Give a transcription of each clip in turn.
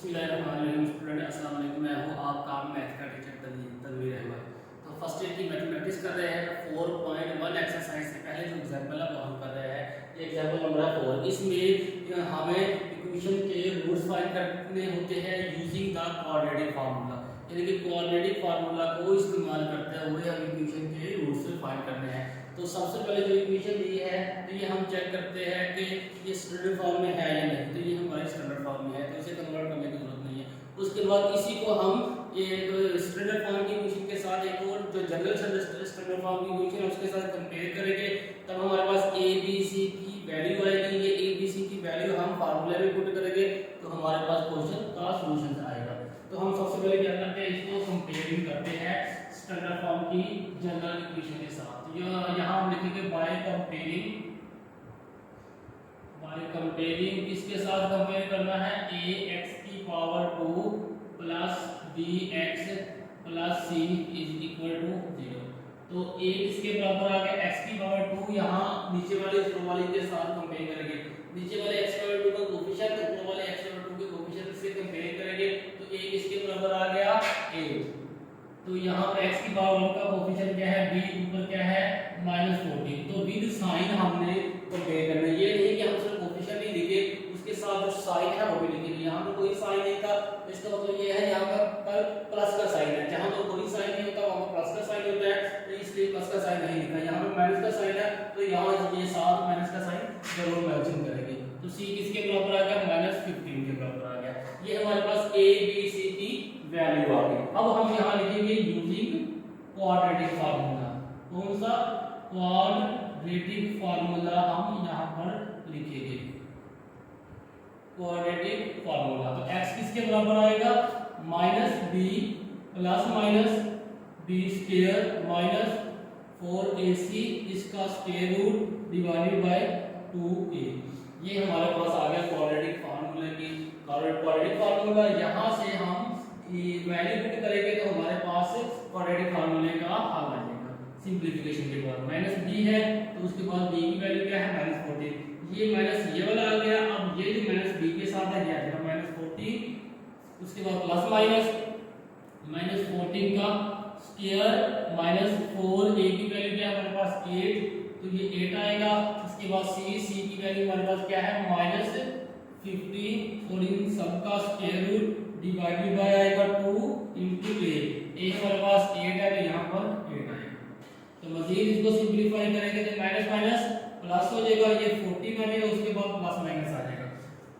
Student अस्सलाम वालेकुम। मैं हूँ आपका मैथ का टीचर तनवीर अहमद। तो फर्स्ट ईयर की मैथमेटिक्स कर रहे हैं। 4.1 एक्सरसाइज से पहले जो एग्जाम्पल है वो हम कर रहे हैं। ये एग्जाम्पल नंबर 4। इसमें हमें इक्वेशन के रूट्स फाइंड करने होते हैं यूजिंग द क्वाड्रेटिक फार्मूला, यानी कि क्वाड्रेटिक फार्मूला को इस्तेमाल करते हुए हम इक्वेशन के रूट्स फाइंड करने हैं। तो सबसे पहले जो इक्वेशन दी है तो ये हम चेक करते हैं कि ये स्टैंडर्ड फॉर्म में है या नहीं। तो ये हमारे स्टैंडर्ड फॉर्म में है, तो इसे कन्वर्ट करने की जरूरत नहीं है। उसके बाद इसी को हम एक स्टैंडर्ड फॉर्म की इक्वेशन के साथ एक और जो जनरल स्टैंडर्ड फॉर्म की इक्वेशन है उसके साथ कंपेयर करेंगे, तब हमारे पास ए बी सी की वैल्यू आएगी। ये ए बी सी की वैल्यू हम फार्मूले में पुट करेंगे तो हमारे पास क्वेश्चन का सॉल्यूशन आएगा। तो हम सबसे पहले क्या करते हैं, इसको कंपेयरिंग करते हैं स्टैंडर्ड फॉर्म की जनरल इक्वेशन के साथ। यहाँ हम लिखेंगे बाय कंपेयरिंग किसके साथ कंपेयर करना है, ए एक्स की power 2 plus b x plus c is equal to 0। तो ए किसके बराबर आ गया, एक्स की पावर 2। यहाँ नीचे वाले रो वाले के साथ कंपेयर करेंगे। नीचे वाले एक्स पावर 2 का कोफिशिएंट, ऊपर वाले एक्स पावर 2 के कोफिशिएंट से कंपेयर करेंगे। तो ए किसके बराबर आ गया, 8। तो यहाँ पर x की पावर 1 का कोफिशिएंट क्या है, b ऊपर क्या है -14। तो विद साइन हमने कंपेयर करना है। ये नहीं कि हम सिर्फ कोफिशिएंट ही लिखे, उसके साथ जो साइन है वो भी लिखेंगे। यहाँ पर कोई साइन नहीं था, इसका मतलब ये है यहाँ पर प्लस का साइन है। जहाँ पर कोई साइन नहीं होता वहाँ पर प्लस का साइन होता है, तो इसलिए प्लस का साइन नहीं लिखा। यहाँ पर माइनस का साइन है, तो यहाँ ये साथ माइनस का साइन जरूर मेंशन करेंगे। तो c किसके बराबर आ गया, -15 के बराबर आ गया। ये हमारे पास a b c की वैल्यू आ गई। अब हम यहाँ लिखेंगे यूजिंग क्वाड्रेटिक फार्मूला। कौन सा, क्वाड्रेटिक फार्मूला हम यहाँ पर लिखेंगे, क्वाड्रेटिक फार्मूला। तो x किसके बराबर आएगा, -b plus minus b square minus 4ac इसका square root divided by 2a। ये हमारे पास आ गया क्वाड्रेटिक फार्मूला की क्वाड्रेटिक फार्मूला। यहाँ से हम वैल्यू पुट करेंगे तो हमारे पास क्वाड्रेटिक फार्मूले का हल आ जाएगा। सिंपलीफिकेशन के बाद -b है तो उसके बाद b की वैल्यू क्या है, -14। ये माइनस ये वाला आ गया। अब ये जो -b के साथ है ये आ जाएगा -14। उसके बाद प्लस माइनस -14 का स्क्वायर -4 a की वैल्यू क्या है हमारे पास 8, तो ये 8 आएगा। उसके बाद c की वैल्यू हमारे पास क्या है -15 और इन सब का स्क्वायर रूट डिवाइडेड बाय आएगा 2 into a। हमारे पास 8 है तो यहाँ पर 8 आएगा। तो मजीद इसको सिंपलीफाई करेंगे तो माइनस माइनस प्लस हो जाएगा, ये 14 बनेगा, उसके बाद प्लस माइनस आ जाएगा।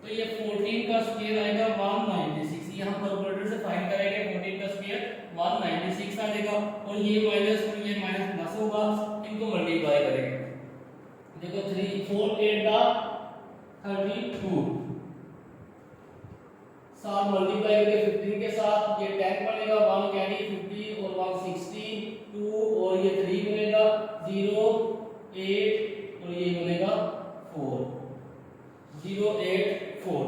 तो ये 14 का स्क्वायर आएगा 196। ये हम कैलकुलेटर से फाइंड करेंगे, 14 का स्क्वायर 196 आ जाएगा। और ये माइनस और ये माइनस प्लस होगा, इनको मल्टीप्लाई करेंगे। देखो 3 4 8 का 32 साथ मल्टीप्लाई करके 15 के साथ ये 10 बनेगा, 1 कैरी 50 और 1 16 2 और ये 3 बनेगा 0 8 और ये बनेगा 4 0 8 4।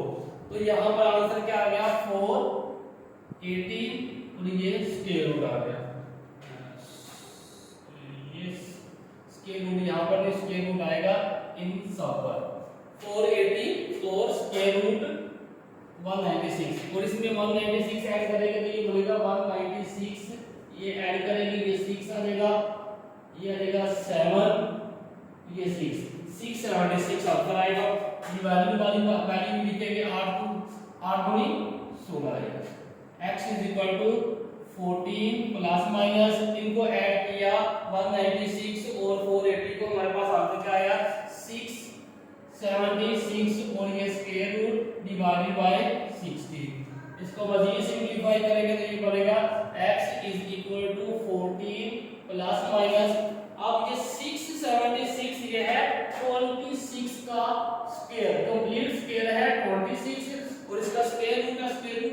तो यहाँ पर आंसर क्या आ गया 418 और ये स्क्वायर रूट आ गया। ये स्क्वायर रूट यहाँ पर नहीं, स्क्वायर रूट आएगा इन सब पर 480 और स्क्वायर रूट 196। और इसमें 196 ऐड करेंगे तो ये बनेगा 196। ये ऐड करेंगे ये 6 आ जाएगा, ये आ जाएगा 7 ये 676 आंसर आएगा। ये वैल्यू वैल्यू लिखेंगे 8 गुनी 16 आएगा। x is equal to 14 plus minus इनको ऐड किया 196 और 480 को हमारे पास आंसर क्या आया 676 और ये स्क्वायर रूट डिवाइडेड बाय 16। इसको मजीद सिंपलीफाई करेंगे तो ये बनेगा x is equal to 14 plus minus, अब ये 676 ये है 26 का स्क्वायर, कंप्लीट स्क्वायर है 26 और इसका स्क्वायर रूट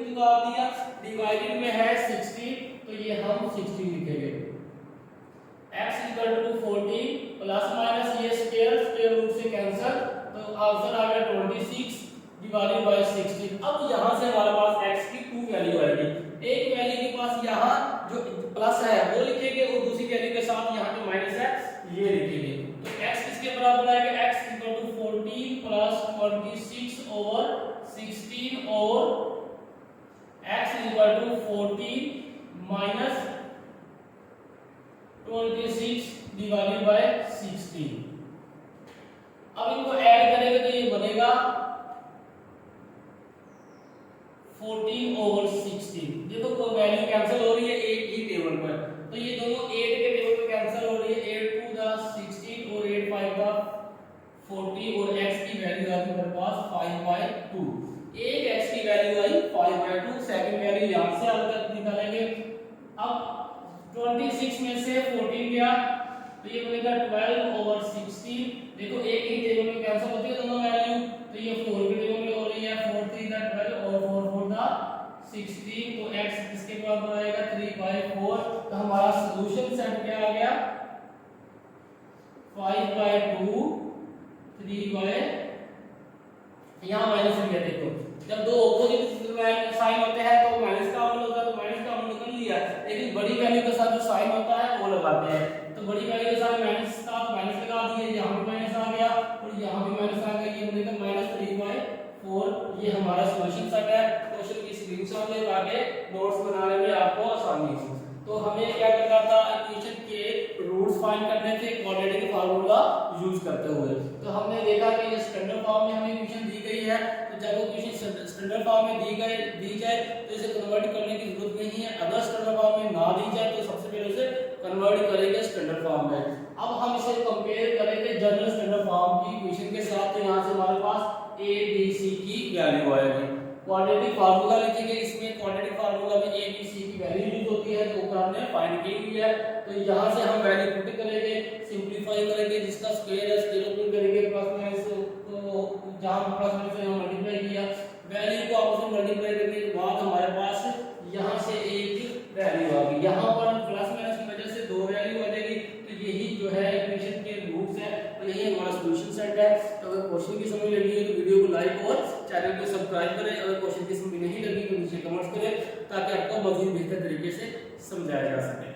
निकाल दिया, डिवाइडेड में है 16 तो ये हम 16 लिखेंगे। x equal to 14 plus minus ये स्क्वायर रूट से कैंसिल, तो आंसर आ गया 26 डिवाइडेड बाय 16। अब यहाँ से हमारे पास x की 2 वैल्यू आएगी। एक वैल्यू के पास यहाँ जो प्लस है वो लिखेंगे और दूसरी वैल्यू के साथ यहाँ जो माइनस है ये लिखेंगे। तो x किसके बराबर आएगा, x equal to 14 plus 26 over 16 और 14/16। देखो कोई वैल्यू कैंसिल हो रही है एक ही टेबल पर, तो ये दोनों 8 के टेबल पर कैंसिल हो रही है, 8 2 द 16 और 8 5 द 40 और x की वैल्यू आ गई मेरे पास 5/2। एक x की वैल्यू आई 5/2, सेकंड वैल्यू यहां से हल कर निकालेंगे। अब 26 में से 14 गया तो ये बनेगा 12/16। देखो एक ही टेबल में कैंसिल होती है दोनों वैल्यू, तो ये 4 के टेबल में हो रही है, 4 3 द 12 और 4 4 द 16, तो x इसके बराबर आएगा 3/4। तो हमारा सॉल्यूशन सेट क्या आ गया 5/2 3 यहाँ माइनस हो गया। देखो जब दो ऑपोजिट साइन होते हैं तो माइनस का अमल होता है, तो माइनस का अमल कर लिया, लेकिन बड़ी वैल्यू के साथ जो साइन होता है वो लगाते हैं। तो बड़ी वैल्यू के साथ माइनस का तो माइनस लगा दिए, यहाँ भी माइनस आ गया और यहाँ भी माइनस आ गया, ये बनेगा -3/4। ये हमारा सॉल्यूशन सेट है। क्वेश्चन की स्क्रीनशॉट ले आके नोट्स बनाने में आपको आसानी हो। तो हमें क्या करना था, इक्वेशन के रूट्स फाइंड करने थे क्वाड्रेटिक फार्मूला यूज करते हुए। तो हमने देखा कि ये स्टैंडर्ड फॉर्म में हमें इक्वेशन दी गई है, तो जब इक्वेशन स्टैंडर्ड फॉर्म में दी जाए तो इसे कन्वर्ट करने की जरूरत नहीं है। अगर स्टैंडर्ड फॉर्म में ना दी जाए तो सबसे पहले उसे कन्वर्ट करेंगे स्टैंडर्ड फॉर्म में। अब हम इसे कंपेयर करेंगे जनरल स्टैंडर्ड फॉर्म की इक्वेशन के साथ, तो यहां से हमारे पास a b c की वैल्यू आएगी। क्वाड्रेटिक फार्मूला लिखेंगे, इसमें क्वाड्रेटिक फार्मूला में a b c की वैल्यू यूज होती है, तो हमने फाइंड की हुई है। तो यहां से हम वैल्यू पुट करेंगे, सिंपलीफाई करेंगे, जिसका स्क्वायर है स्केल ओपन करेंगे, प्लस माइनस तो जहां प्लस माइनस से हम मल्टीप्लाई किया, वैल्यू को आपस में मल्टीप्लाई करने के बाद हमारे पास यहां से एक वैल्यू आ गई। यहां पर प्लस माइनस की वजह से दो वैल्यू आ जाएगी, तो यही जो है इक्वेशन के रूट्स है, तो यही हमारा सॉल्यूशन सेट है। तो अगर क्वेश्चन की समझ लगी है तो वीडियो को लाइक और चैनल को सब्सक्राइब करें। अगर क्वेश्चन की समझ नहीं लगी तो नीचे कमेंट्स करें ताकि आपको मज़ीद बेहतर तरीके से समझाया जा सके।